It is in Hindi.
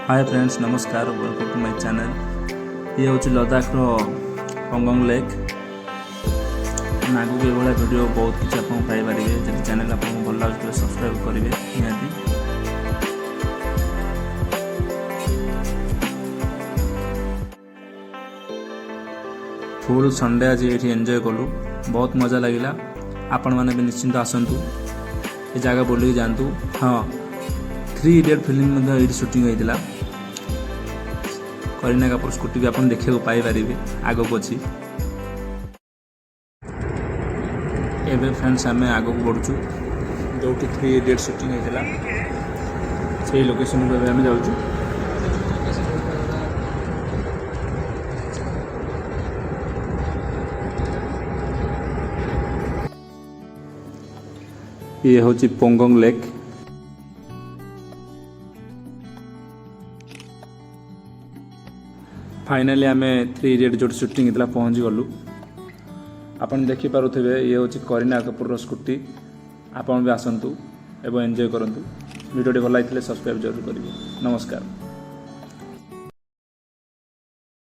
हाय फ्रेंड्स, नमस्कार। Welcome to my channel. ये हूँ लद्दाख पंगोंग लेक। आगे ये भाई वीडियो बहुत किसी आप पाइपर जब चैनल आपको भल लगे सब्सक्राइब करेंगे निहाती। फुल संडे आज ये एंजॉय कलु, बहुत मजा लगिला। आपण मैंने भी निश्चिंत आसतु, ये जगह बुलिक जातु। हाँ, 3 इडियट फिल्म ये शूटिंग होता। करीना कपूर स्कूटी भी आप देखा पाइपर आग को अच्छी। एवं फ्रेंड्स आम आग को बढ़ुचु जो 3 इडियट शूटिंग होता से लोकेशन को आम जाऊँ। ये हूँ पंगोंग लेक। फाइनाली आम 3 इडियट जो शूटिंग होता पहुँची गलु। आपन देखिपे ये हूँ करीना कपूर स्कूटी। आपन भी आसतु एवं एंजॉय करूँ। वीडियो भल लगे सब्सक्राइब जरूर करेंगे। नमस्कार।